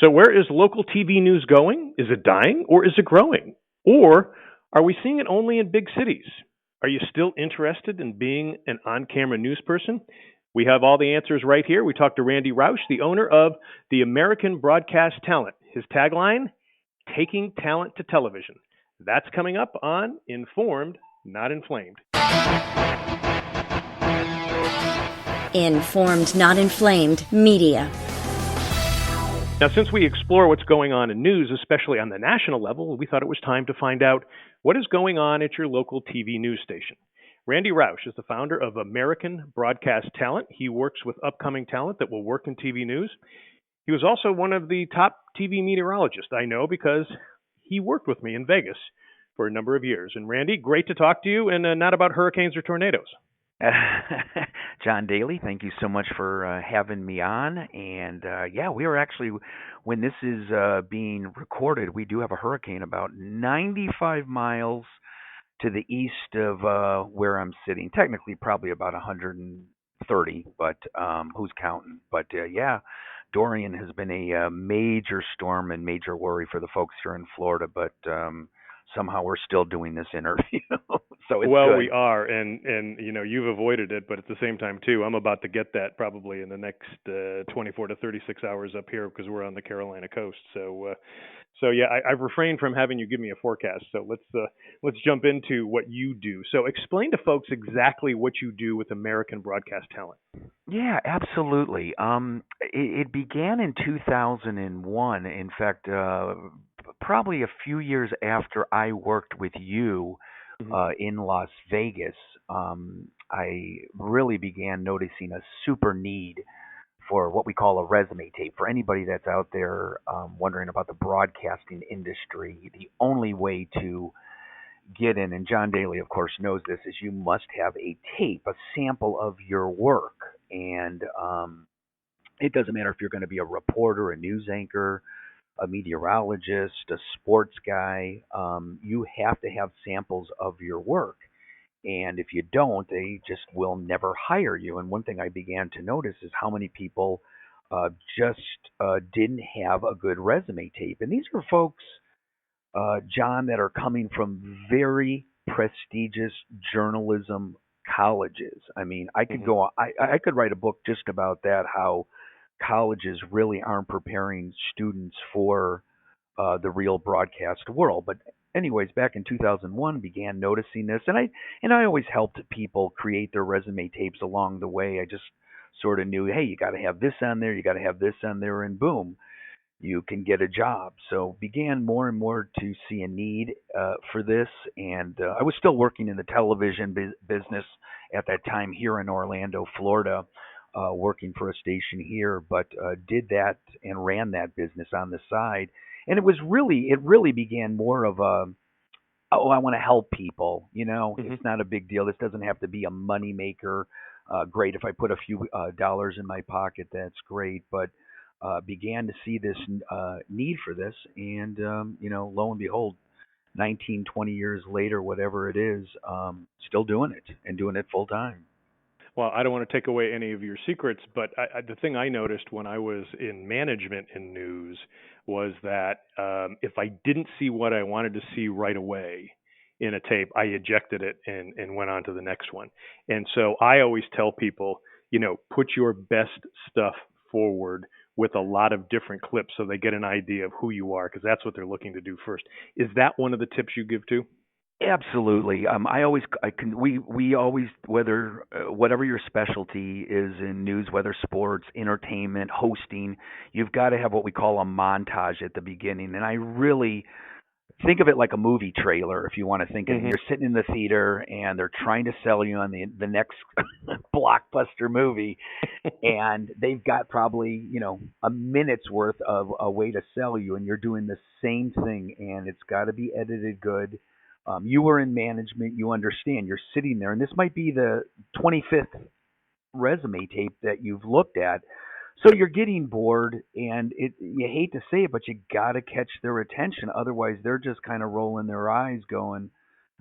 So, where is local TV news going? Is it dying or is it growing? Or are we seeing it only in big cities? Are you still interested in being an on camera news person? We have all the answers right here. We talked to Randy Rauch, the owner of the American Broadcast Talent. His tagline, Taking Talent to Television. That's coming up on Informed, Not Inflamed. Informed, Not Inflamed Media. Now, since we explore what's going on in news, especially on the national level, we thought it was time to find out what is going on at your local TV news station. Randy Rauch is the founder of American Broadcast Talent. He works with upcoming talent that will work in TV news. He was also one of the top TV meteorologists I know because he worked with me in Vegas for a number of years. And Randy, great to talk to you, and not about hurricanes or tornadoes. John Daly, thank you so much for having me on. And yeah, we are actually, when this is being recorded, we do have a hurricane about 95 miles to the east of where I'm sitting. Technically, probably about 130, but who's counting? But yeah, Dorian has been a major storm and major worry for the folks here in Florida, but somehow we're still doing this interview. So it's well, good. We are, and you've avoided it, but at the same time too, I'm about to get that probably in the next 24 to 36 hours up here because we're on the Carolina coast. So yeah, I've refrained from having you give me a forecast. So let's jump into what you do. So explain to folks exactly what you do with American Broadcast Talent. Yeah, absolutely. It began in 2001. In fact, probably a few years after I worked with you in Las Vegas, I really began noticing a super need for what we call a resume tape. For anybody that's out there wondering about the broadcasting industry, the only way to get in, and John Daly, of course, knows this, is you must have a tape, a sample of your work. And it doesn't matter if you're going to be a reporter, a news anchor, a meteorologist, a sports guy. You have to have samples of your work. And if you don't, they just will never hire you. And one thing I began to notice is how many people just didn't have a good resume tape. And these are folks, John, that are coming from very prestigious journalism colleges. I mean, I could go. I could write a book just about that. How colleges really aren't preparing students for the real broadcast world. But anyways, back in 2001, began noticing this, and I always helped people create their resume tapes along the way. I just sort of knew, hey, you got to have this on there, you got to have this on there, and boom, you can get a job. So began more and more to see a need for this, and I was still working in the television business at that time here in Orlando, Florida, working for a station here, but did that and ran that business on the side. And it really began more of a, oh, I want to help people. It's not a big deal. This doesn't have to be a money maker. Great if I put a few dollars in my pocket, that's great. But began to see this need for this, and lo and behold, 19, 20 years later, whatever it is, still doing it and doing it full time. Well, I don't want to take away any of your secrets, but the thing I noticed when I was in management in news was that if I didn't see what I wanted to see right away in a tape, I ejected it and went on to the next one. And so I always tell people, put your best stuff forward with a lot of different clips so they get an idea of who you are, because that's what they're looking to do first. Is that one of the tips you give too? Absolutely. We always, whether whatever your specialty is in news, whether sports, entertainment, hosting, you've got to have what we call a montage at the beginning. And I really think of it like a movie trailer, if you want to think of it. You're sitting in the theater and they're trying to sell you on the next blockbuster movie, and they've got probably, a minute's worth of a way to sell you, and you're doing the same thing, and it's got to be edited good. You were in management, you understand. You're sitting there, and this might be the 25th resume tape that you've looked at. So you're getting bored, and you hate to say it, but you got to catch their attention. Otherwise, they're just kind of rolling their eyes going,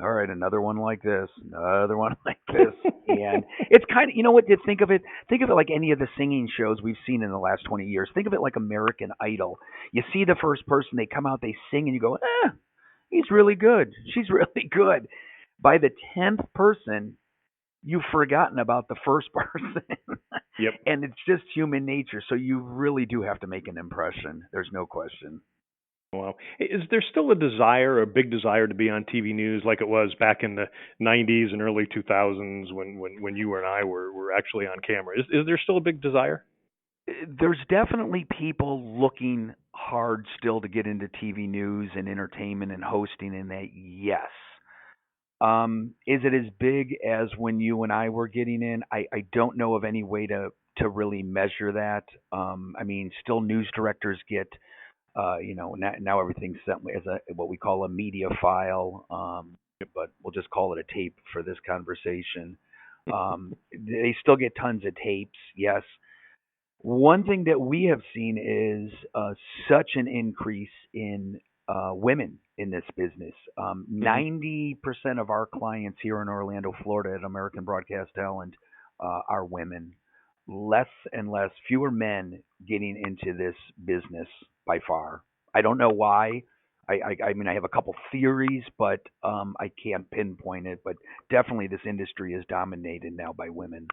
All right, another one like this, another one like this. And it's kind of, you know what, to think of it like any of the singing shows we've seen in the last 20 years. Think of it like American Idol. You see the first person, they come out, they sing, and you go, he's really good. She's really good. By the 10th person, you've forgotten about the first person. Yep. And it's just human nature. So you really do have to make an impression. There's no question. Wow. Is there still a desire, a big desire, to be on TV news like it was back in the 90s and early 2000s when you and I were actually on camera? Is there still a big desire? There's definitely people looking hard still to get into TV news and entertainment and hosting and that, yes. Is it as big as when you and I were getting in? I don't know of any way to really measure that. I mean, still news directors get now everything's sent as a what we call a media file, but we'll just call it a tape for this conversation. They still get tons of tapes, yes. One thing that we have seen is such an increase in women in this business. Hmm. 90% of our clients here in Orlando, Florida, at American Broadcast Talent are women. Less and less, fewer men getting into this business by far. I don't know why. I mean, I have a couple theories, but I can't pinpoint it. But definitely, this industry is dominated now by women.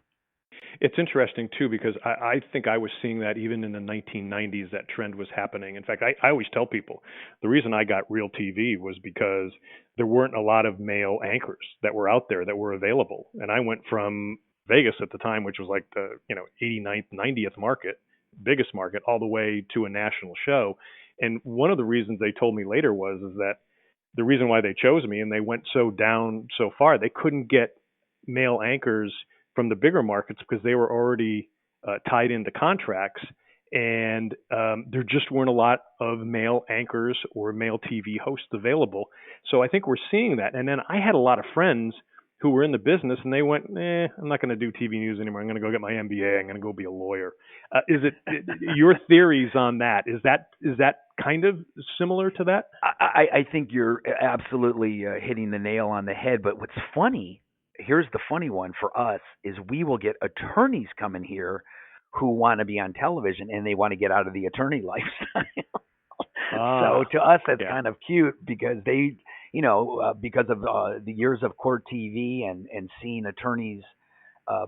It's interesting too because I think I was seeing that even in the 1990s. That trend was happening. In fact, I always tell people the reason I got real TV was because there weren't a lot of male anchors that were out there that were available, and I went from Vegas at the time, which was like the 89th, 90th market, biggest market, all the way to a national show. And one of the reasons they told me later was is that the reason why they chose me and they went so down so far, they couldn't get male anchors from the bigger markets because they were already tied into contracts, and there just weren't a lot of male anchors or male TV hosts available. So I think we're seeing that. And then I had a lot of friends who were in the business, and they went, I'm not going to do TV news anymore. I'm going to go get my MBA. I'm going to go be a lawyer. Is it your theories on that? Is that kind of similar to that? I think you're absolutely hitting the nail on the head. But what's funny, here's the funny one for us, is we will get attorneys coming here who want to be on television and they want to get out of the attorney lifestyle. So Ah, to us, that's yeah. kind of cute because they, because of the years of court TV and seeing attorneys'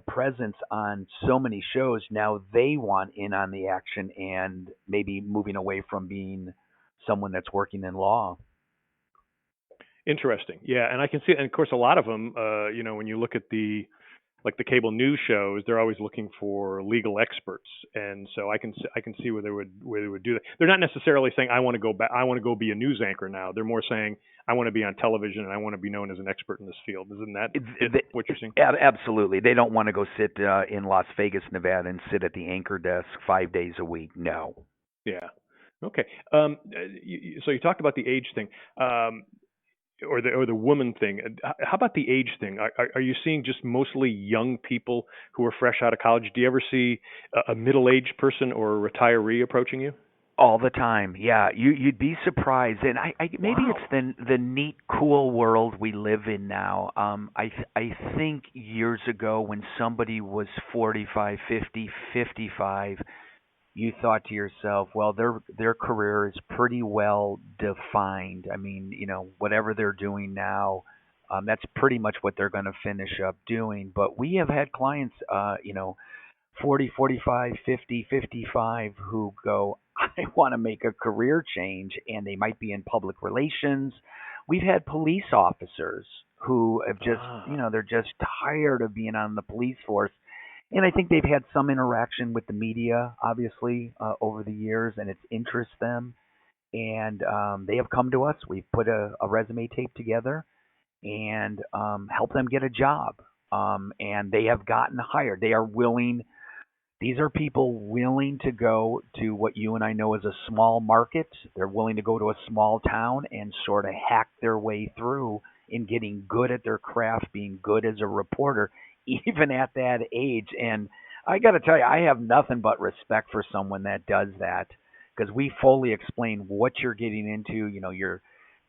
presence on so many shows, now they want in on the action and maybe moving away from being someone that's working in law. Interesting. Yeah, and I can see, and of course, a lot of them, when you look at the like the cable news shows, they're always looking for legal experts, and so I can see where they would do that. They're not necessarily saying I want to go back, I want to go be a news anchor now. They're more saying I want to be on television and I want to be known as an expert in this field. Isn't that what you're seeing? Absolutely. They don't want to go sit in Las Vegas, Nevada, and sit at the anchor desk 5 days a week. No. Yeah. Okay. So you talked about the age thing. Or the woman thing. How about the age thing? Are you seeing just mostly young people who are fresh out of college? Do you ever see a middle-aged person or a retiree approaching you? All the time, yeah. You'd be surprised, and I maybe Wow. it's the neat, cool world we live in now. I think years ago when somebody was 45, 50, 55, you thought to yourself, well, their career is pretty well defined. I mean, whatever they're doing now, that's pretty much what they're going to finish up doing. But we have had clients, 40, 45, 50, 55 who go, I want to make a career change, and they might be in public relations. We've had police officers who have just, Ah, they're just tired of being on the police force. And I think they've had some interaction with the media, obviously, over the years, and it's interests them. And they have come to us. We've put a resume tape together and helped them get a job. And they have gotten hired. They are willing, these are people willing to go to what you and I know as a small market. They're willing to go to a small town and sort of hack their way through in getting good at their craft, being good as a reporter, even at that age. And I got to tell you, I have nothing but respect for someone that does that because we fully explain what you're getting into. You're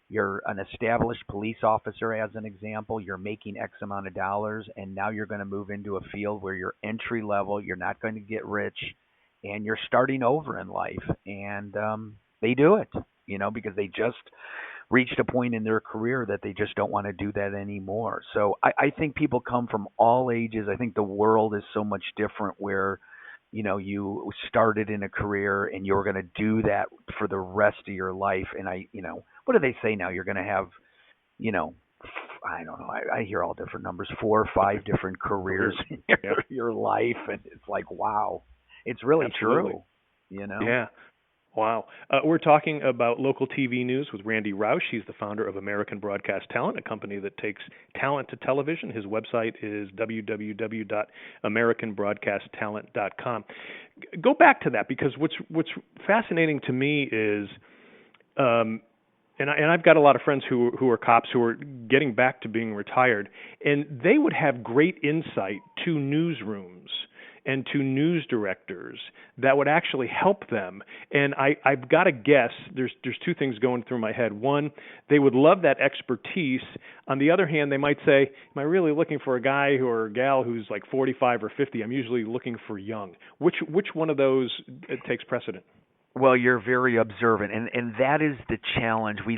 You're an established police officer, as an example. You're making X amount of dollars, and now you're going to move into a field where you're entry level. You're not going to get rich, and you're starting over in life. And they do it, because they just reached a point in their career that they just don't want to do that anymore. So I think people come from all ages. I think the world is so much different where, you started in a career and you're going to do that for the rest of your life. And what do they say now? You're going to have, you know, I don't know. I hear all different numbers, 4 or 5 different careers in Yeah, your life. And it's like, wow, it's really absolutely. true. Yeah. Wow. We're talking about local TV news with Randy Rauch. He's the founder of American Broadcast Talent, a company that takes talent to television. His website is www.americanbroadcasttalent.com. Go back to that because what's fascinating to me is, and I've got a lot of friends who are cops who are getting back to being retired, and they would have great insight to newsrooms and to news directors that would actually help them. And I've got to guess there's two things going through my head. One, they would love that expertise. On the other hand, they might say, "Am I really looking for a guy or a gal who's like 45 or 50? I'm usually looking for young." Which one of those takes precedent? Well, you're very observant, and that is the challenge. We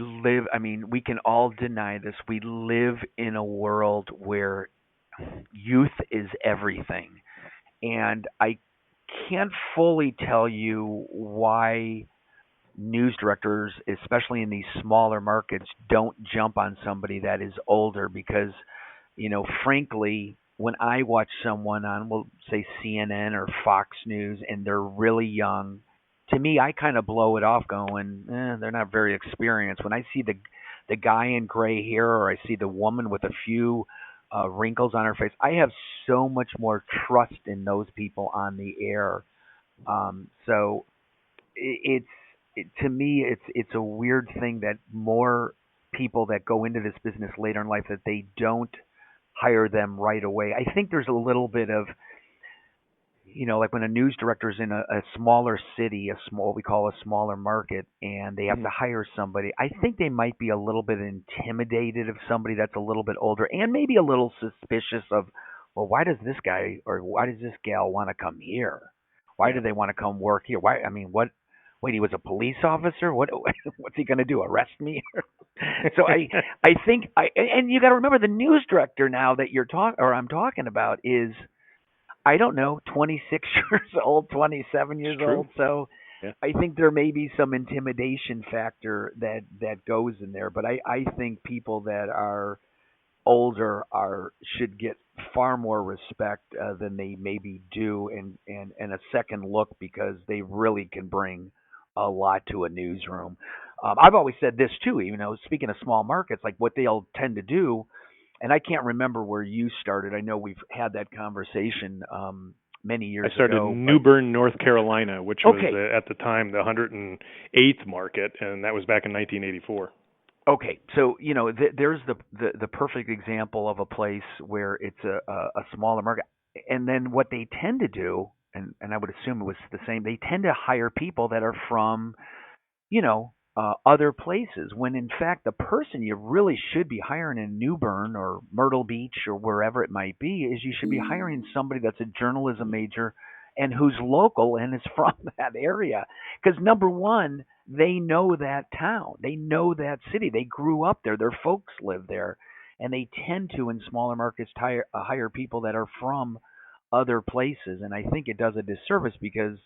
can all deny this. We live in a world where youth is everything. And I can't fully tell you why news directors, especially in these smaller markets, don't jump on somebody that is older because, frankly, when I watch someone on, we'll say CNN or Fox News, and they're really young, to me, I kind of blow it off going, they're not very experienced. When I see the guy in gray hair or I see the woman with a few wrinkles on her face, I have so much more trust in those people on the air. So to me, it's a weird thing that more people that go into this business later in life that they don't hire them right away. I think there's a little bit of, like when a news director is in a smaller city, we call a smaller market, and they have to Mhm. hire somebody, I think they might be a little bit intimidated of somebody that's a little bit older and maybe a little suspicious of, well, why does this guy or why does this gal want to come here? Why do Yeah. they want to come work here? Why? I mean, what? Wait, he was a police officer. What? What's he going to do? Arrest me? So I think and you got to remember the news director now that I'm talking about is I don't know, 26 years old, 27 It's years true. old. So Yeah. I think there may be some intimidation factor that goes in there. But I think people that are older should get far more respect than they maybe do and a second look because they really can bring a lot to a newsroom. I've always said this too, speaking of small markets, like what they'll tend to do, and I can't remember where you started. I know we've had that conversation many I years started ago, in but New Bern, North Carolina, which was okay, at the time the 108th market, and that was back in 1984. okay. So there's the perfect example of a place where it's a smaller market, and then what they tend to do, and I would assume it was the same. They tend to hire people that are from other places when in fact the person you really should be hiring in New Bern or Myrtle Beach or wherever it might be is you should be hiring somebody that's a journalism major and who's local and is from that area. Because number one, they know that town, they know that city, they grew up there, their folks live there, and they tend to in smaller markets hire people that are from other places. And I think it does a disservice because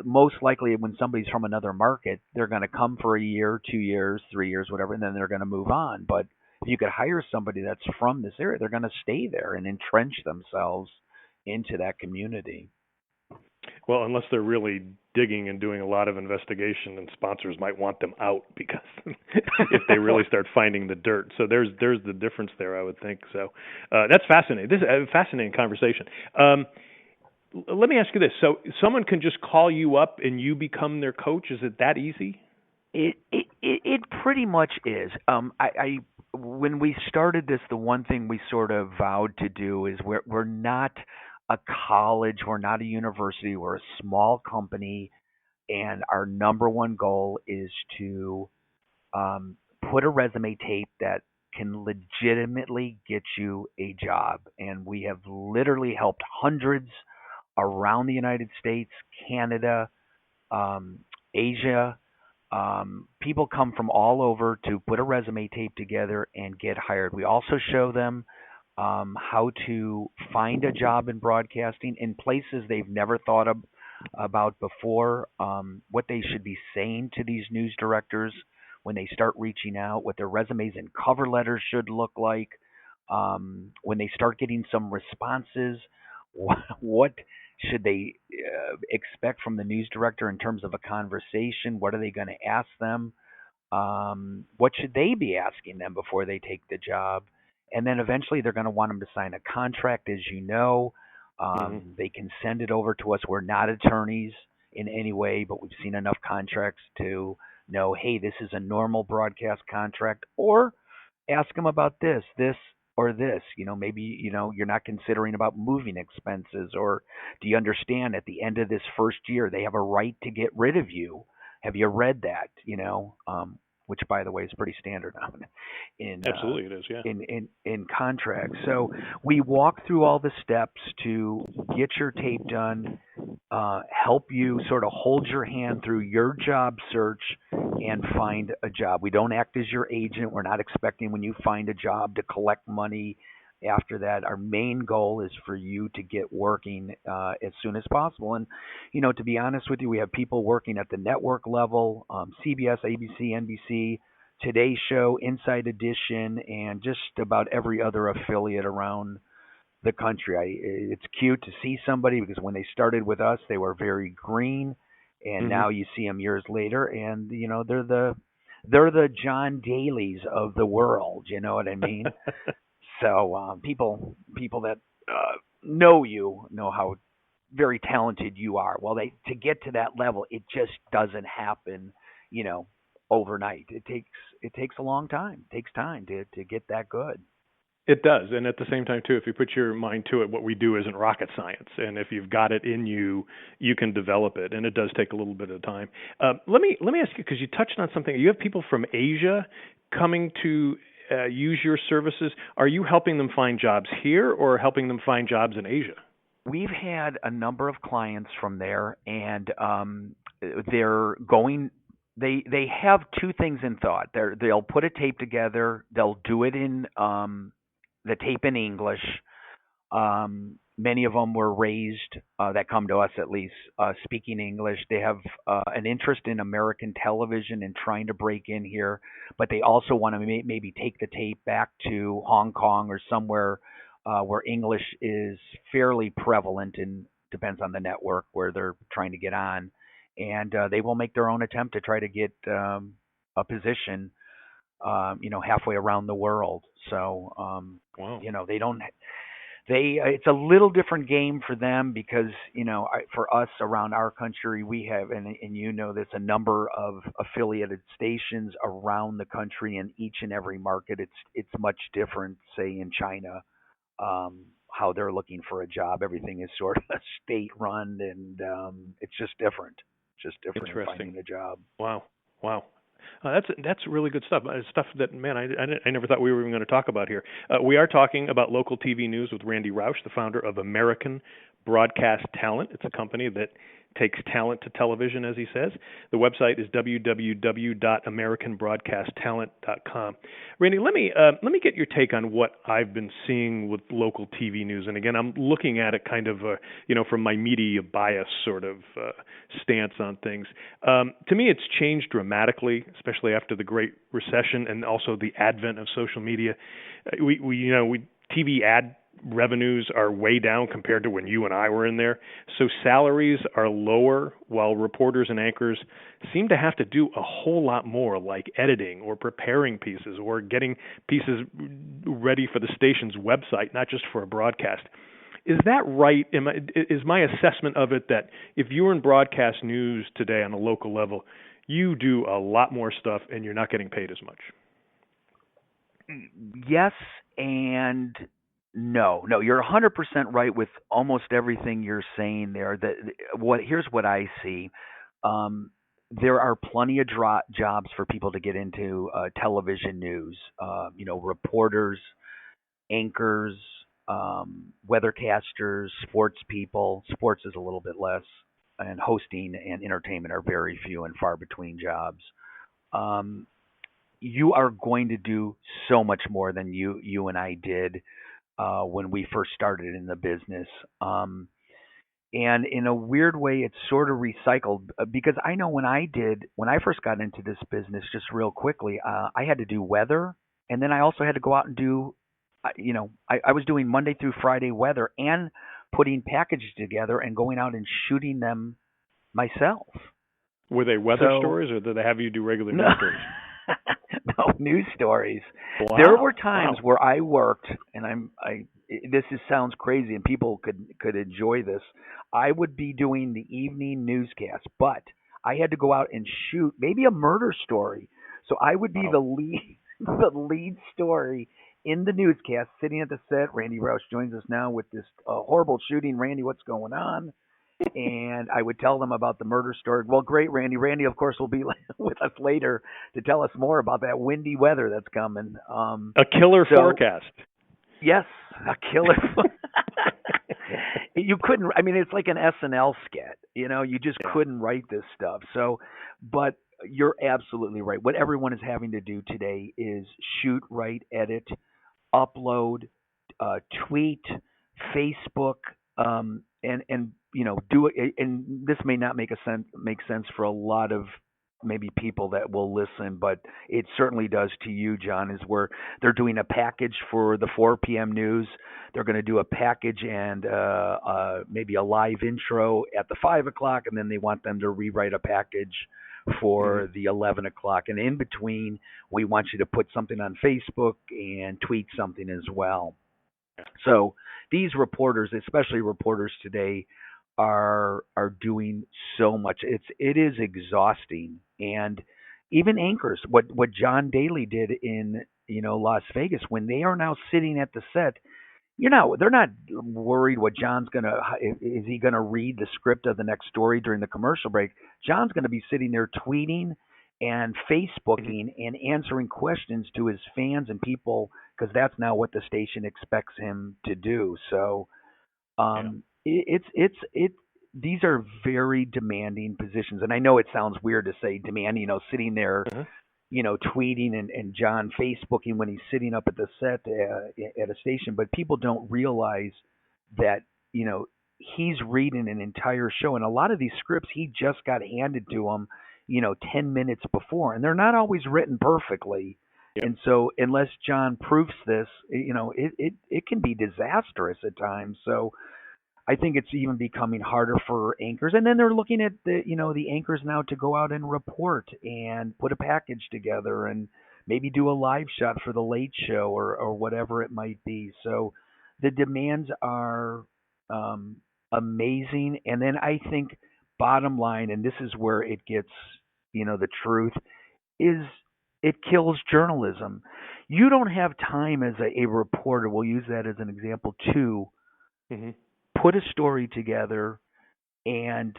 most likely when somebody's from another market, they're going to come for a year, 2 years, 3 years, whatever, and then they're going to move on. But if you could hire somebody that's from this area, they're going to stay there and entrench themselves into that community. Well, unless they're really digging and doing a lot of investigation, and sponsors might want them out because if they really start finding the dirt. So there's the difference there, I would think. So that's fascinating. This is a fascinating conversation. Let me ask you this: so someone can just call you up and you become their coach? Is it that easy? It pretty much is. I when we started this, the one thing we sort of vowed to do is we're not a college, we're not a university, we're a small company, and our number one goal is to um, put a resume tape that can legitimately get you a job. And we have literally helped hundreds around the United States, Canada, um, Asia. People come from all over to put a resume tape together and get hired. We also show them how to find a job in broadcasting in places they've never thought about before, what they should be saying to these news directors when they start reaching out, what their resumes and cover letters should look like, when they start getting some responses, what should they expect from the news director in terms of a conversation? What are they going to ask them? What should they be asking them before they take the job? And then eventually they're going to want them to sign a contract, as you know. Hmm. They can send it over to us. We're not attorneys in any way, but we've seen enough contracts to know, hey, this is a normal broadcast contract. Or ask them about this, or this. Maybe, you're not considering about moving expenses, or do you understand at the end of this first year they have a right to get rid of you? Have you read that? Which, by the way, is pretty standard now in Absolutely, it is. Yeah. in contracts. So we walk through all the steps to get your tape done, help you sort of hold your hand through your job search and find a job. We don't act as your agent. We're not expecting when you find a job to collect money after that. Our main goal is for you to get working as soon as possible. And, to be honest with you, we have people working at the network level, CBS, ABC, NBC, Today Show, Inside Edition, and just about every other affiliate around the country. It's cute to see somebody because when they started with us, they were very green, and Hmm. now you see them years later, and they're the John Daly's of the world. You know what I mean? So people that know you know how very talented you are. Well, they to get to that level, it just doesn't happen, you know, overnight. It takes a long time. It takes time to get that good. It does, and at the same time too, if you put your mind to it, what we do isn't rocket science, and if you've got it in you, you can develop it, and it does take a little bit of time. Let me ask you, because you touched on something. You have people from Asia coming to use your services. Are you helping them find jobs here, or helping them find jobs in Asia? We've had a number of clients from there, and they're going. They have two things in thought. They'll put a tape together. They'll do it in the tape in English. Many of them were raised that come to us at least speaking English. They have an interest in American television and trying to break in here, but they also want to maybe take the tape back to Hong Kong or somewhere where English is fairly prevalent, and depends on the network where they're trying to get on. And they will make their own attempt to try to get a position, halfway around the world. So, Wow. they don't it's a little different game for them because for us around our country we have, and this, a number of affiliated stations around the country, in each and every market it's much different. Say in China, how they're looking for a job, everything is sort of state run, and it's just different in Interesting. finding a job. Wow. Wow. That's really good stuff. Stuff that, man, I never thought we were even going to talk about here. We are talking about local TV news with Randy Rauch, the founder of American Broadcast Talent. It's a company that takes talent to television, as he says. The website is www.americanbroadcasttalent.com. Randy, let me get your take on what I've been seeing with local TV news. And again, I'm looking at it kind of from my media bias sort of stance on things. To me, it's changed dramatically, especially after the Great Recession and also the advent of social media. We TV ad revenues are way down compared to when you and I were in there. So salaries are lower, while reporters and anchors seem to have to do a whole lot more, like editing or preparing pieces or getting pieces ready for the station's website, not just for a broadcast. Is that right? Is my assessment of it that if you're in broadcast news today on a local level, you do a lot more stuff and you're not getting paid as much? Yes and no. No, you're 100% right with almost everything you're saying there. Here's what I see. Um, there are plenty of jobs for people to get into television news. Reporters, anchors, weathercasters, sports people. Sports is a little bit less, and hosting and entertainment are very few and far between jobs. Um, you are going to do so much more than you and I did when we first started in the business. And in a weird way, it's sort of recycled because I know when I first got into this business, just real quickly, I had to do weather, and then I also had to go out and do, I was doing Monday through Friday weather and putting packages together and going out and shooting them myself. Were they weather So stories, or did they have you do regular no, news stories? no news stories. There were Wow, times wow. where I worked, and sounds crazy, and people could enjoy this. I would be doing the evening newscast, but I had to go out and shoot maybe a murder story. So I would be Wow. the lead, the lead story in the newscast, sitting at the set. Randy Rauch joins us now with this horrible shooting. Randy, what's going on? And I would tell them about the murder story. Well, great, Randy. Randy, of course, will be with us later to tell us more about that windy weather that's coming. A killer So forecast. yes, a killer. You couldn't. I mean, it's like an SNL skit. You just Yeah. couldn't write this stuff. So, but you're absolutely right. What everyone is having to do today is shoot, write, edit, upload, tweet, Facebook, and do it. And this may not make sense for a lot of maybe people that will listen, but it certainly does to you, John. Is where they're doing a package for the 4 p.m. news. They're going to do a package and maybe a live intro at the 5 o'clock, and then they want them to rewrite a package Hmm. for the 11 o'clock. And in between, we want you to put something on Facebook and tweet something as well. So these reporters, especially reporters today, are doing so much. It is exhausting, and even anchors. What John Daly did in Las Vegas, when they are now sitting at the set, they're not worried what John's gonna is he gonna read the script of the next story during the commercial break. John's gonna be sitting there tweeting and Hmm. Facebooking and answering questions to his fans and people because that's now what the station expects him to do. So Yeah. it's these are very demanding positions, and I know it sounds weird to say demanding. Sitting there Uh-huh. tweeting and John Facebooking when he's sitting up at the set at a station, but people don't realize that he's reading an entire show, and a lot of these scripts he just got handed to him, 10 minutes before, and they're not always written perfectly. Yep. And so, unless John proofs this, it can be disastrous at times. So, I think it's even becoming harder for anchors. And then they're looking at the anchors now to go out and report and put a package together and maybe do a live shot for the late show or whatever it might be. So the demands are amazing. And then I think bottom line, and this is where it gets the truth, is it kills journalism. You don't have time as a reporter. We'll use that as an example too, Hmm. put a story together and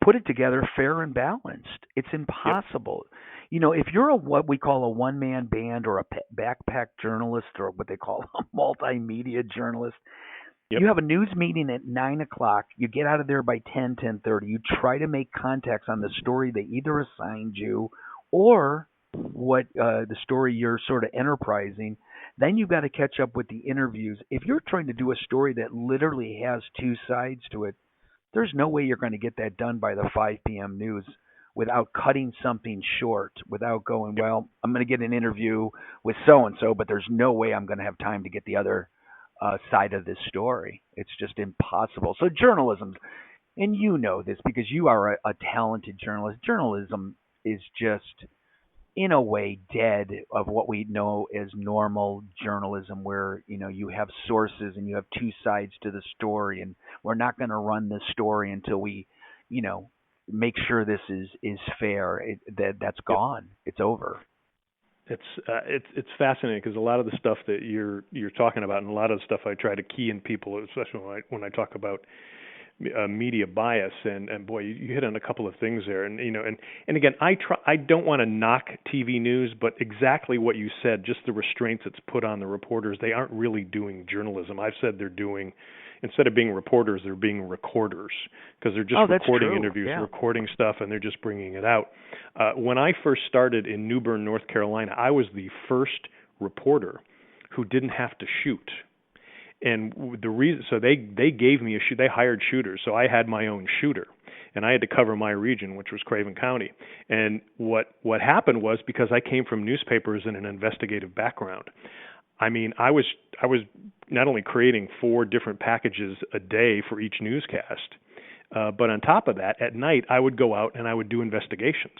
put it together fair and balanced. It's Yep. impossible. If you're what we call a one man band or a backpack journalist or what they call a multimedia journalist, Yep. you have a news meeting at 9 o'clock. You get out of there by 10:30. You try to make contacts on the story they either assigned you or what the story you're sort of enterprising. Then you've got to catch up with the interviews. If you're trying to do a story that literally has two sides to it, there's no way you're going to get that done by the 5 p.m. news without cutting something short, without going, Yep. well, I'm going to get an interview with so and so, but there's no way I'm going to have time to get the other side of this story. It's just impossible. So journalism, and you know this because you are a talented journalist. Journalism is just in a way dead of what we know as normal journalism, where you have sources and you have two sides to the story, and we're not going to run this story until we you know make sure this is fair. That's Yep. gone. It's over. It's fascinating because a lot of the stuff that you're talking about, and a lot of the stuff I try to key in people, especially when I talk about media bias, and boy, you hit on a couple of things there, and and again, I don't want to knock TV news, but exactly what you said, just the restraints it's put on the reporters. They aren't really doing journalism. I've said they're doing, instead of being reporters, they're being recorders, because they're just recording interviews, recording stuff, and they're just bringing it out. When I first started in New Bern, North Carolina, I was the first reporter who didn't have to shoot. And the reason, so they gave me a shoot. They hired shooters, so I had my own shooter, and I had to cover my region, which was Craven County. And what happened was, because I came from newspapers and an investigative background, I mean, I was not only creating 4 different packages a day for each newscast, but on top of that, at night I would go out and I would do investigations.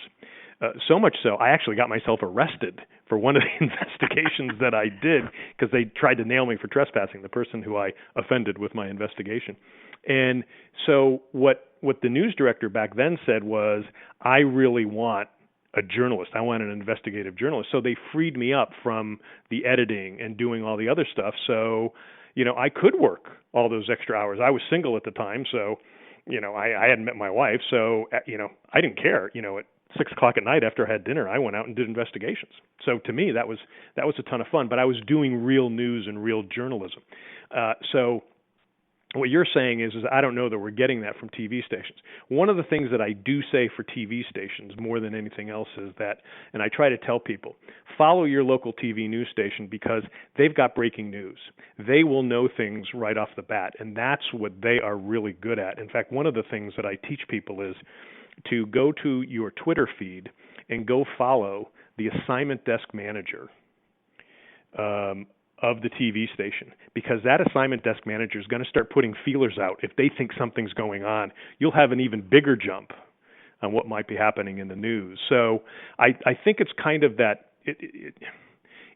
So much so, I actually got myself arrested for one of the investigations that I did, because they tried to nail me for trespassing, the person who I offended with my investigation. And so what the news director back then said was, I really want a journalist. I want an investigative journalist. So they freed me up from the editing and doing all the other stuff. So, I could work all those extra hours. I was single at the time, so, I hadn't met my wife, so, I didn't care. At 6 o'clock at night after I had dinner, I went out and did investigations. So to me, that was a ton of fun. But I was doing real news and real journalism. So what you're saying is I don't know that we're getting that from TV stations. One of the things that I do say for TV stations more than anything else is that, and I try to tell people, follow your local TV news station, because they've got breaking news. They will know things right off the bat, and that's what they are really good at. In fact, one of the things that I teach people is to go to your Twitter feed and go follow the assignment desk manager of the TV station, because that assignment desk manager is going to start putting feelers out. If they think something's going on, you'll have an even bigger jump on what might be happening in the news. So I think it's kind of that,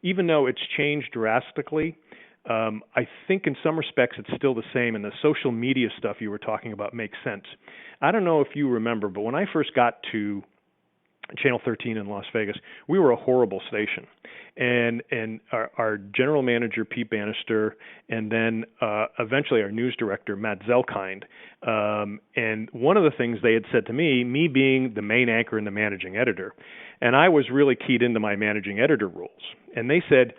even though it's changed drastically, I think in some respects it's still the same, and the social media stuff you were talking about makes sense. I don't know if you remember, but when I first got to Channel 13 in Las Vegas, we were a horrible station. And our general manager, Pete Bannister, and then eventually our news director, Matt Zelkind. And one of the things they had said to me being the main anchor and the managing editor, and I was really keyed into my managing editor roles. And they said,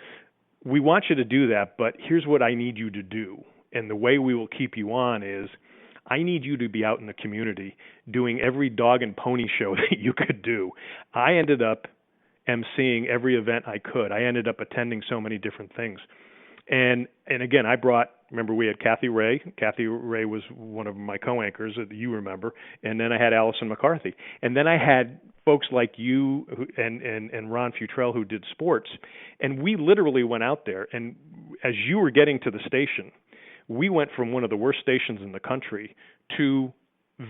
we want you to do that, but here's what I need you to do. And the way we will keep you on is, I need you to be out in the community doing every dog and pony show that you could do. I ended up emceeing every event I could. I ended up attending so many different things. And again, remember we had Kathy Ray. Kathy Ray was one of my co-anchors that you remember. And then I had Allison McCarthy. And then I had folks like you and Ron Futrell who did sports. And we literally went out there. And as you were getting to the station, we went from one of the worst stations in the country to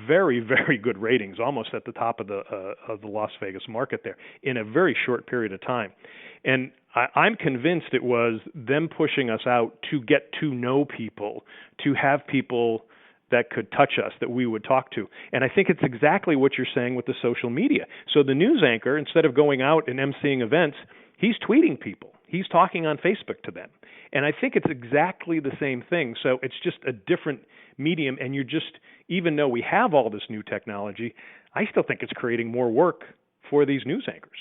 very, very good ratings, almost at the top of the Las Vegas market there in a very short period of time. And I'm convinced it was them pushing us out to get to know people, to have people that could touch us, that we would talk to. And I think it's exactly what you're saying with the social media. So the news anchor, instead of going out and emceeing events, he's tweeting people. He's talking on Facebook to them. And I think it's exactly the same thing. So it's just a different medium. And even though we have all this new technology, I still think it's creating more work for these news anchors.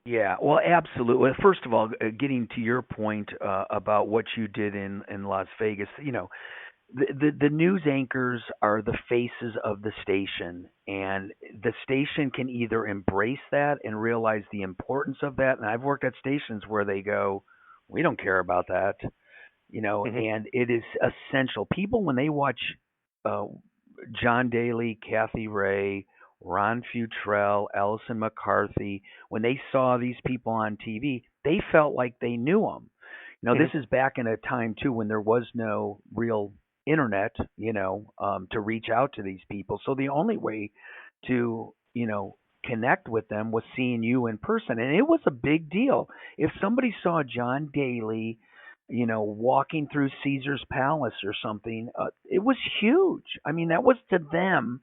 Yeah, well, absolutely. First of all, getting to your point about what you did in Las Vegas, the news anchors are the faces of the station, and the station can either embrace that and realize the importance of that. And I've worked at stations where they go, we don't care about that, and it is essential. People, when they watch John Daly, Kathy Ray, Ron Futrell, Allison McCarthy, when they saw these people on TV, they felt like they knew them. This is back in a time, too, when there was no real internet, to reach out to these people. So the only way to, connect with them was seeing you in person. And it was a big deal. If somebody saw John Daly, walking through Caesar's Palace or something, it was huge. I mean, that was to them,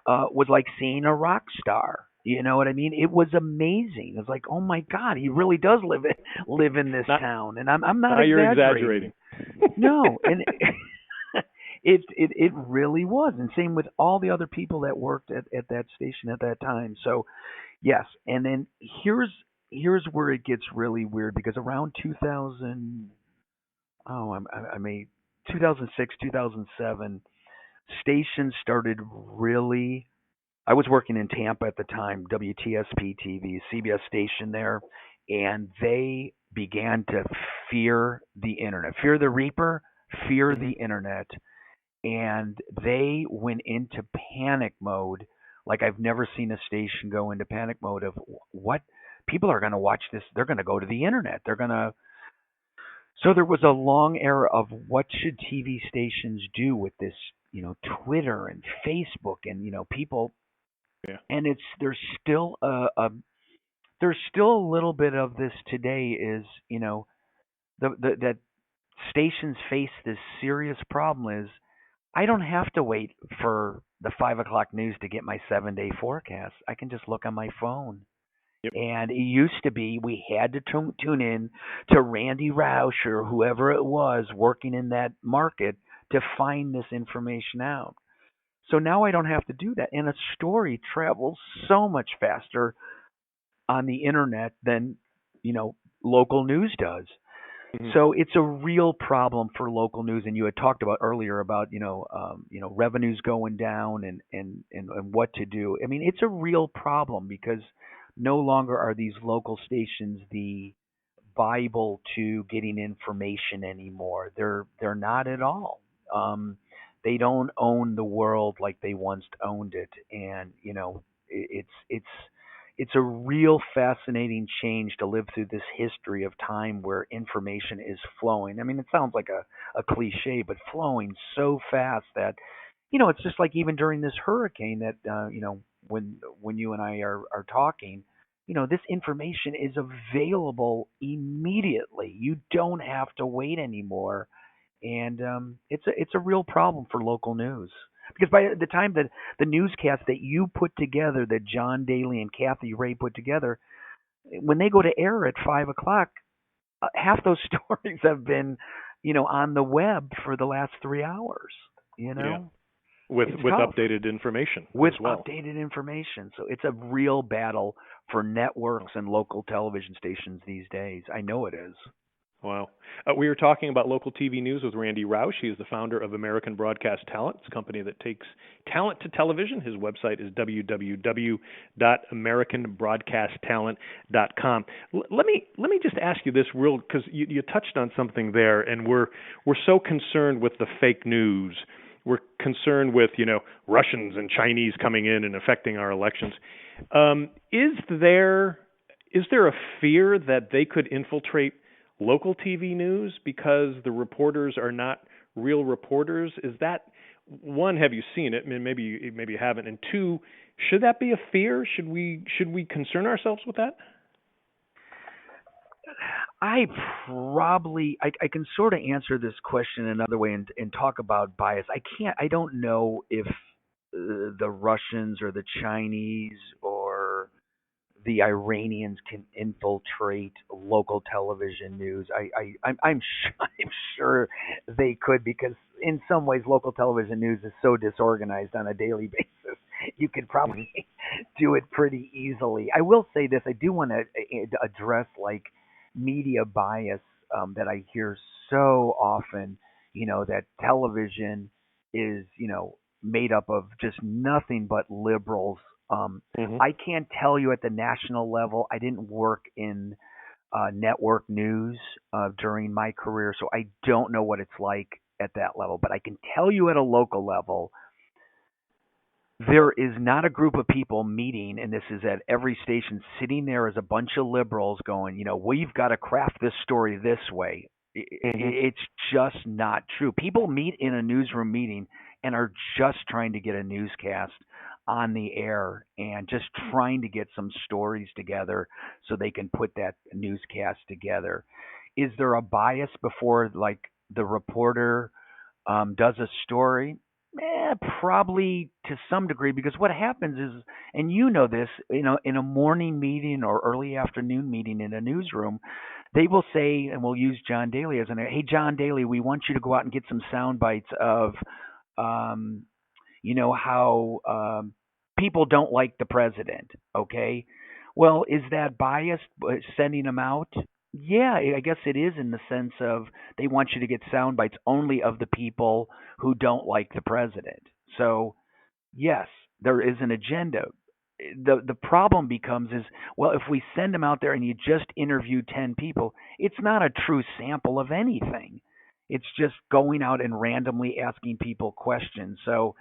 was like seeing a rock star. You know what I mean? It was amazing. It's like, oh my God, he really does live in this town. And I'm not exaggerating. You're exaggerating. No, It really was, and same with all the other people that worked at that station at that time. So yes, and then here's where it gets really weird because around 2000, oh, I mean 2006, 2007, stations started really. I was working in Tampa at the time, WTSP TV, CBS station there, and they began to fear the internet, fear the Reaper, fear the Mhm. internet, and they went into panic mode like I've never seen a station go into panic mode of what people are going to watch this, they're going to go to the internet, they're going to. So there was a long era of what should TV stations do with this, Twitter and Facebook and people, Yeah. and it's there's still a little bit of this today is that stations face this serious problem is I don't have to wait for the 5 o'clock news to get my 7 day forecast. I can just look on my phone. Yep. And it used to be we had to tune in to Randy Rauch or whoever it was working in that market to find this information out. So now I don't have to do that. And a story travels so much faster on the internet than, you know, local news does. Mhm. So it's a real problem for local news, and you had talked about earlier about revenues going down and what to do. I mean, it's a real problem because no longer are these local stations the Bible to getting information anymore. They're not at all. They don't own the world like they once owned it, and it's a real fascinating change to live through this history of time where information is flowing. I mean, it sounds like a cliche, but flowing so fast that it's just like even during this hurricane that when you and I are talking, this information is available immediately. You don't have to wait anymore, and it's a real problem for local news because by the time that the newscast that you put together, that John Daly and Kathy Ray put together, when they go to air at 5 o'clock, half those stories have been on the web for the last 3 hours. You Yeah. know, With it's with tough updated information with as well. updated information. So it's a real battle for networks and local television stations these days. I know it is. Wow. We were talking about local TV news with Randy Rauch. He is the founder of American Broadcast Talent. It's a company that takes talent to television. His website is www.americanbroadcasttalent.com. Let me just ask you this real because you touched on something there, and we're so concerned with the fake news. We're concerned with Russians and Chinese coming in and affecting our elections. Is there a fear that they could infiltrate local TV news because the reporters are not real reporters? Is that one? Have you seen it? I mean, maybe you haven't. And two, should that be a fear? Should we concern ourselves with that? I can sort of answer this question another way and talk about bias. I don't know if the Russians or the Chinese or the Iranians can infiltrate local television news. I'm sure they could because in some ways local television news is so disorganized on a daily basis. You could Hmm. probably do it pretty easily. I will say this: I do want to address like media bias that I hear so often. That television is made up of just nothing but liberals. Hmm. I can't tell you at the national level. I didn't work in network news during my career, so I don't know what it's like at that level. But I can tell you at a local level, there is not a group of people meeting, and this is at every station, sitting there as a bunch of liberals going, we've got to craft this story this way. Hmm. It's just not true. People meet in a newsroom meeting and are just trying to get a newscast on the air and just trying to get some stories together so they can put that newscast together. Is there a bias before, like, the reporter does a story? Probably to some degree, because what happens is, and this, in a morning meeting or early afternoon meeting in a newsroom, they will say, and we'll use John Daly as an, hey, John Daly, we want you to go out and get some sound bites of um, how people don't like the president. Okay, well, is that biased sending them out? Yeah, I guess it is in the sense of they want you to get sound bites only of the people who don't like the president. So yes, there is an agenda. The problem becomes is, well, if we send them out there and you just interview 10 people, it's not a true sample of anything. It's just going out and randomly asking people questions. So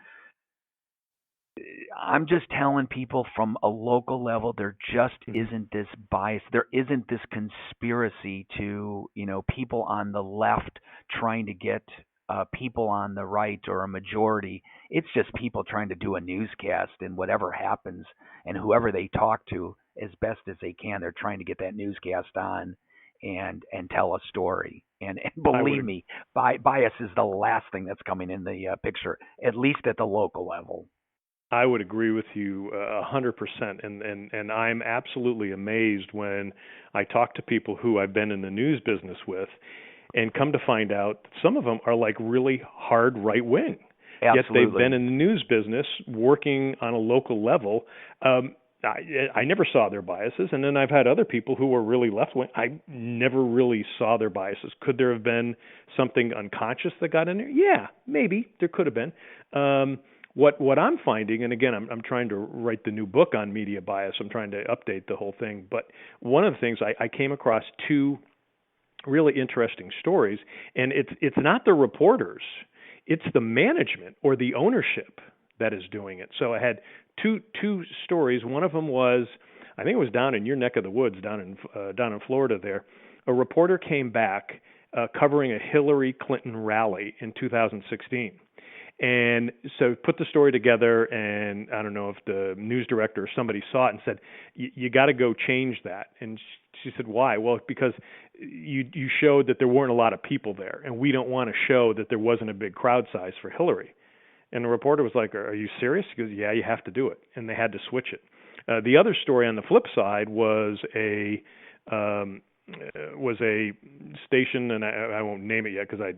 I'm just telling people from a local level, there just Hmm. isn't this bias. There isn't this conspiracy to, people on the left trying to get people on the right or a majority. It's just people trying to do a newscast, and whatever happens and whoever they talk to as best as they can, they're trying to get that newscast on and tell a story. And I would believe me, bias is the last thing that's coming in the picture, at least at the local level. I would agree with you 100%, and I'm absolutely amazed when I talk to people who I've been in the news business with, and come to find out that some of them are like really hard right wing. Yet they've been Absolutely. in the news business working on a local level. I never saw their biases, and then I've had other people who were really left wing. I never really saw their biases. Could there have been something unconscious that got in there? Yeah, maybe there could have been. What I'm finding, and again, I'm trying to write the new book on media bias. I'm trying to update the whole thing. But one of the things I came across two really interesting stories, and it's not the reporters, it's the management or the ownership that is doing it. So I had two stories. One of them was, I think it was down in your neck of the woods, down in Florida. There, a reporter came back covering a Hillary Clinton rally in 2016. And so put the story together, and I don't know if the news director or somebody saw it and said, "You got to go change that." And she said, "Why?" Well, because you showed that there weren't a lot of people there, and we don't want to show that there wasn't a big crowd size for Hillary. And the reporter was like, "Are you serious?" He goes, "Yeah, you have to do it," and they had to switch it. The other story on the flip side um, was a station, and I won't name it yet because I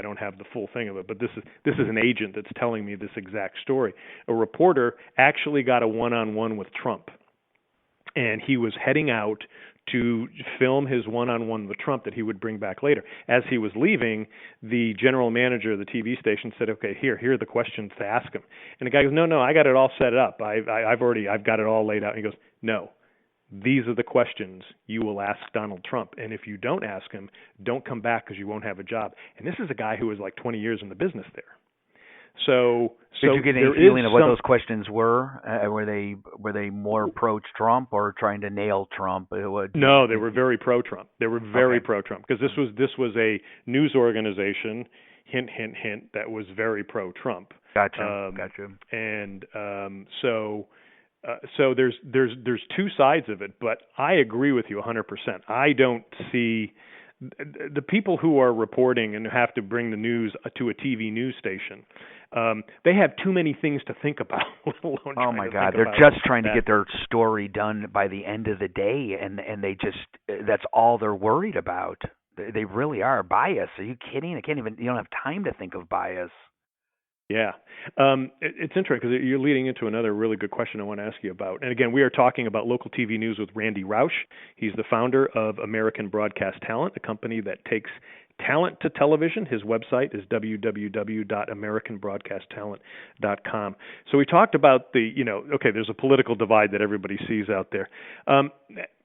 don't have the full thing of it. But this is an agent that's telling me this exact story. A reporter actually got a one-on-one with Trump, and he was heading out to film his one-on-one with Trump that he would bring back later. As he was leaving, the general manager of the TV station said, "Okay, here are the questions to ask him." And the guy goes, "No, I got it all set up. I've got it all laid out." And he goes, "No, these are the questions you will ask Donald Trump. And if you don't ask him, don't come back because you won't have a job." And this is a guy who was like 20 years in the business there. So, Did you get any there is feeling of what some. those questions were? Were they more pro-Trump or trying to nail Trump? No, they were very pro-Trump. They were very Okay. pro-Trump because this was a news organization. Hint, hint, hint. That was very pro-Trump. Gotcha. Um, Gotcha. and so there's two sides of it, but I agree with you 100%. I don't see the people who are reporting and have to bring the news to a TV news station. They have too many things to think about, let alone Oh trying my to God, think they're about just trying to that. get their story done by the end of the day, and they just that's all they're worried about. They really are. Bias. Are you kidding? I can't even. You don't have time to think of bias. Yeah. It's interesting because you're leading into another really good question I want to ask you about. And again, we are talking about local TV news with Randy Rauch. He's the founder of American Broadcast Talent, a company that takes talent to television. His website is www.americanbroadcasttalent.com. So we talked about okay, there's a political divide that everybody sees out there.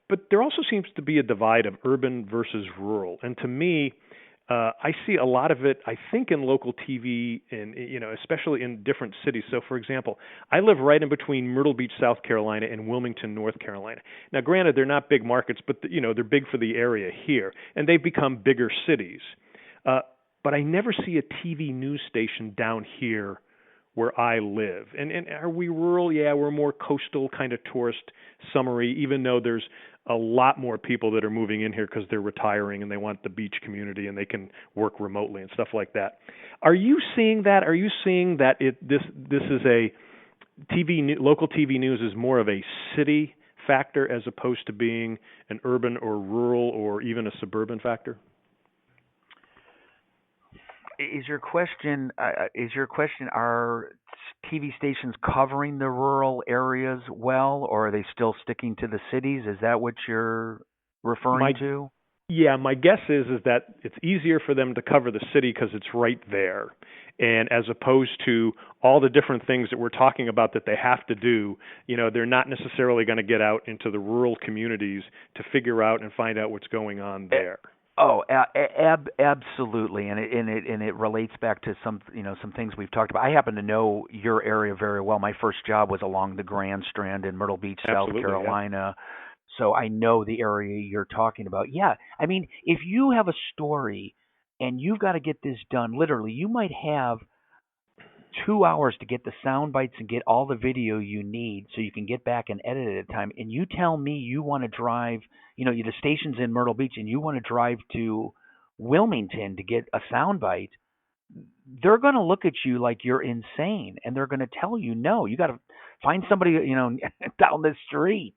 But there also seems to be a divide of urban versus rural. And to me, I see a lot of it, I think, in local TV, and especially in different cities. So, for example, I live right in between Myrtle Beach, South Carolina, and Wilmington, North Carolina. Now, granted, they're not big markets, but they're big for the area here, and they've become bigger cities. Uh, but I never see a TV news station down here where I live. And are we rural? Yeah, we're more coastal, kind of tourist summery, even though there's a lot more people that are moving in here because they're retiring and they want the beach community and they can work remotely and stuff like that. Are you seeing that? Are you seeing that this is a local TV news is more of a city factor as opposed to being an urban or rural or even a suburban factor? is your question are TV stations covering the rural areas well, or are they still sticking to the cities? Is that what you're My referring to? Yeah, my guess is that it's easier for them to cover the city because it's right there, and as opposed to all the different things that we're talking about that they have to do, they're not necessarily going to get out into the rural communities to figure out and find out what's going on there. Oh, absolutely, and it relates back to some things we've talked about. I happen to know your area very well. My first job was along the Grand Strand in Myrtle Beach, South Absolutely, yeah. Carolina, so I know the area you're talking about. Yeah, I mean, if you have a story and you've got to get this done, literally, you might have 2 hours to get the sound bites and get all the video you need so you can get back and edit at a time. And you tell me you want to drive, the station's in Myrtle Beach and you want to drive to Wilmington to get a sound bite, they're going to look at you like you're insane and they're going to tell you, no, you got to find somebody, down the street.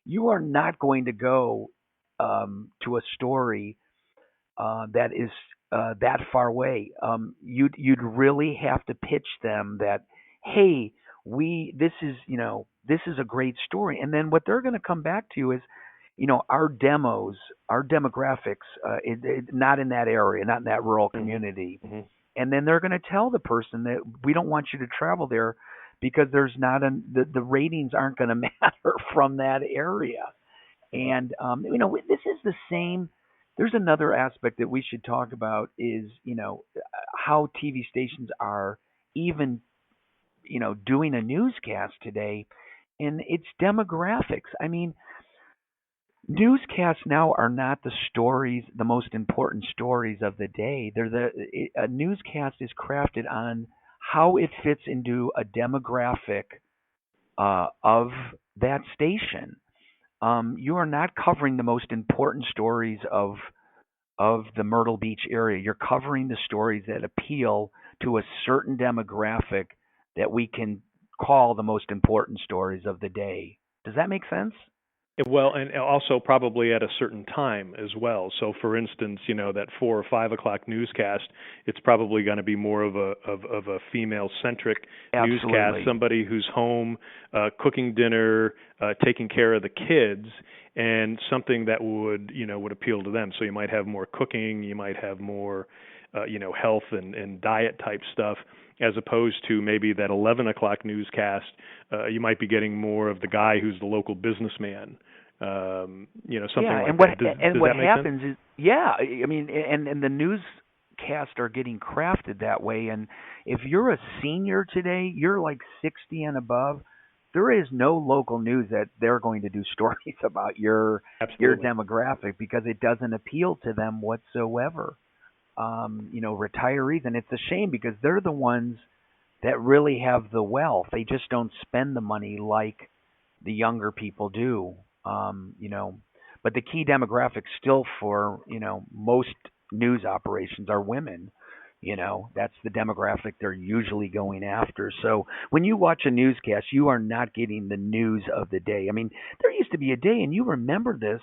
You are not going to go to a story that is that far away. You'd really have to pitch them that, hey, this is a great story, and then what they're going to come back to is, our demos, our demographics, not in that area, not in that rural community, Hmm. and then they're going to tell the person that we don't want you to travel there because there's not the ratings aren't going to matter from that area. And this is the same. There's another aspect that we should talk about is how TV stations are even doing a newscast today, and it's demographics. I mean, newscasts now are not the stories, the most important stories of the day. A newscast is crafted on how it fits into a demographic of that station. You are not covering the most important stories of the Myrtle Beach area. You're covering the stories that appeal to a certain demographic that we can call the most important stories of the day. Does that make sense? Well, and also probably at a certain time as well. So, for instance, that 4 or 5 o'clock newscast, it's probably going to be more of a female centric newscast. Absolutely. Somebody who's home, cooking dinner, taking care of the kids, and something that would appeal to them. So you might have more cooking, you might have more, health and diet type stuff, as opposed to maybe that 11 o'clock newscast. You might be getting more of the guy who's the local businessman. Something Yeah, like and what that. Does and does what that make sense? happens is, yeah, I mean, and the newscasts are getting crafted that way. And if you're a senior today, you're like 60 and above. There is no local news that they're going to do stories about your Absolutely. demographic because it doesn't appeal to them whatsoever. Retirees, and it's a shame because they're the ones that really have the wealth. They just don't spend the money like the younger people do. But the key demographics still for most news operations are women. That's the demographic they're usually going after. So when you watch a newscast, you are not getting the news of the day. I mean, there used to be a day, and you remember this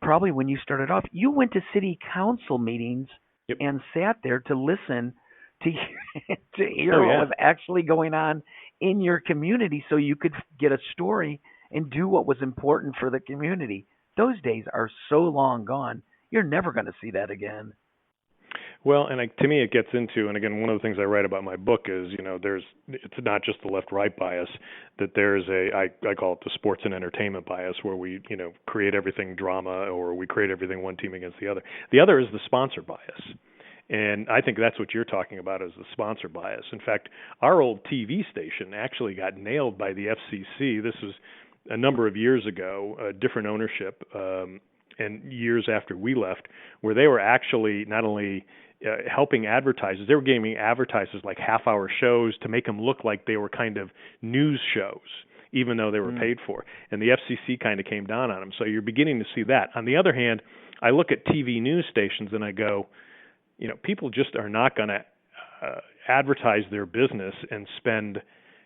probably when you started off. You went to city council meetings Yep. and sat there to listen to to Oh hear what yeah. was actually going on in your community, so you could get a story and do what was important for the community. Those days are so long gone. You're never going to see that again. Well, and to me, it gets into, and again, one of the things I write about in my book is, it's not just the left-right bias, that there's I call it the sports and entertainment bias, where we, create everything drama, or we create everything one team against the other. The other is the sponsor bias. And I think that's what you're talking about is the sponsor bias. In fact, our old TV station actually got nailed by the FCC. This was a number of years ago, different ownership, and years after we left, where they were actually not only helping advertisers, they were giving advertisers like half-hour shows to make them look like they were kind of news shows, even though they were Mm. paid for. And the FCC kind of came down on them. So you're beginning to see that. On the other hand, I look at TV news stations and I go, people just are not going to advertise their business and spend,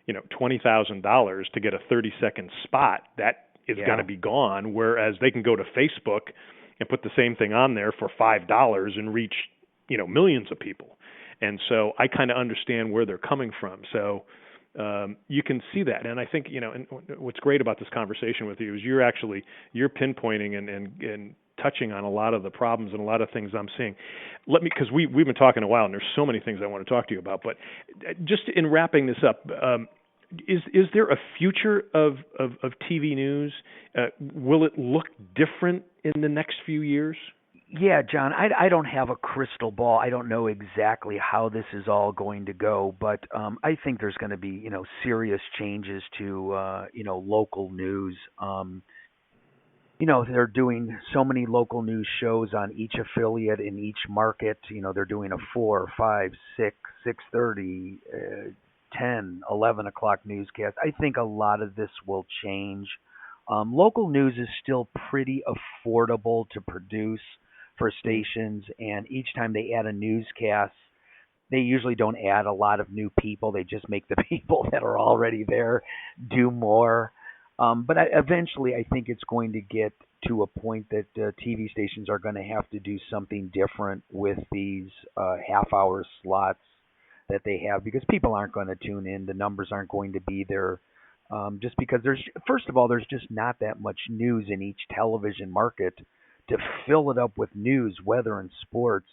$20,000 to get a 30-second spot. That is going to Yeah. be gone. Whereas they can go to Facebook and put the same thing on there for $5 and reach, millions of people. And so I kind of understand where they're coming from. So you can see that. And I think, and what's great about this conversation with you is you're pinpointing and touching on a lot of the problems and a lot of things I'm seeing. Because we've been talking a while, and there's so many things I want to talk to you about. But just in wrapping this up, is there a future of TV news? Will it look different in the next few years? Yeah, John, I don't have a crystal ball. I don't know exactly how this is all going to go, but I think there's going to be, serious changes to, local news. They're doing so many local news shows on each affiliate in each market. They're doing a 4, 5, 6, 6:30, 10, 11 o'clock newscast. I think a lot of this will change. Local news is still pretty affordable to produce for stations, and each time they add a newscast, they usually don't add a lot of new people. They just make the people that are already there do more. But eventually, I think it's going to get to a point that TV stations are going to have to do something different with these half-hour slots that they have, because people aren't going to tune in. The numbers aren't going to be there. Just because first of all, there's just not that much news in each television market to fill it up with news, weather, and sports,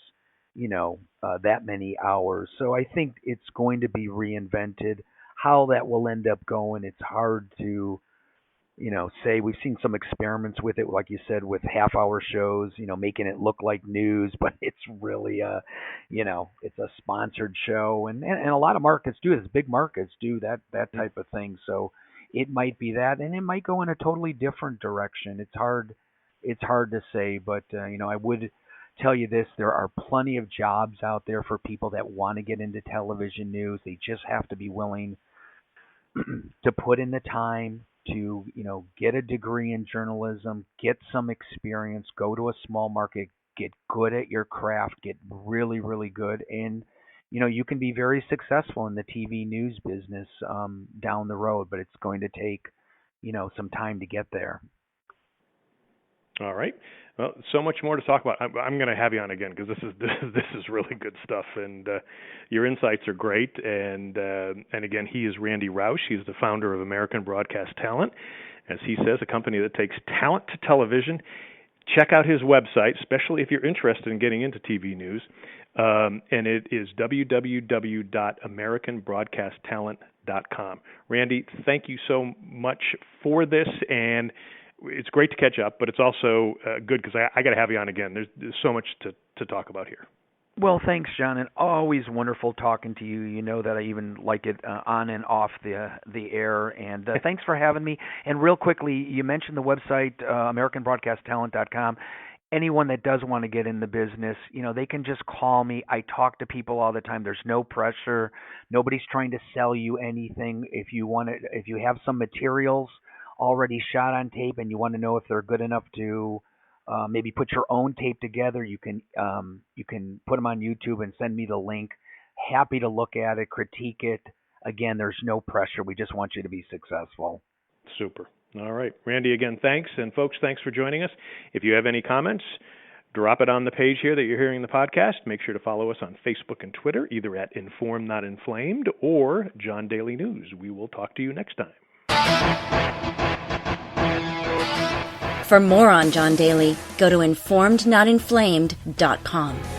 that many hours. So I think it's going to be reinvented. How that will end up going, it's hard to, say. We've seen some experiments with it, like you said, with half-hour shows, making it look like news, but it's really it's a sponsored show, and a lot of markets do this. Big markets do that type of thing. So it might be that, and it might go in a totally different direction. It's hard to say, but I would tell you this: there are plenty of jobs out there for people that want to get into television news. They just have to be willing to put in the time to, get a degree in journalism, get some experience, go to a small market, get good at your craft, get really, really good, and you can be very successful in the TV news business down the road, but it's going to take some time to get there. All right. Well, so much more to talk about. I'm going to have you on again, because this is really good stuff, and your insights are great. And again, he is Randy Rauch. He's the founder of American Broadcast Talent, as he says, a company that takes talent to television. Check out his website, especially if you're interested in getting into TV news, and it is www.americanbroadcasttalent.com. Randy, thank you so much for this, and it's great to catch up, but it's also good because I got to have you on again. There's so much to talk about here. Well, thanks, John, and always wonderful talking to you. You know that I even like it on and off the air, and thanks for having me. And real quickly, you mentioned the website, AmericanBroadcastTalent.com. Anyone that does want to get in the business, they can just call me. I talk to people all the time. There's no pressure. Nobody's trying to sell you anything. If you have some materials already shot on tape and you want to know if they're good enough to maybe put your own tape together, you can put them on YouTube and send me the link. Happy to look at it, critique it. Again, there's no pressure. We just want you to be successful. Super. All right. Randy, again, thanks. And folks, thanks for joining us. If you have any comments, drop it on the page here that you're hearing the podcast. Make sure to follow us on Facebook and Twitter, either at Informed Not Inflamed or John Daly News. We will talk to you next time. For more on John Daly, go to informednotinflamed.com.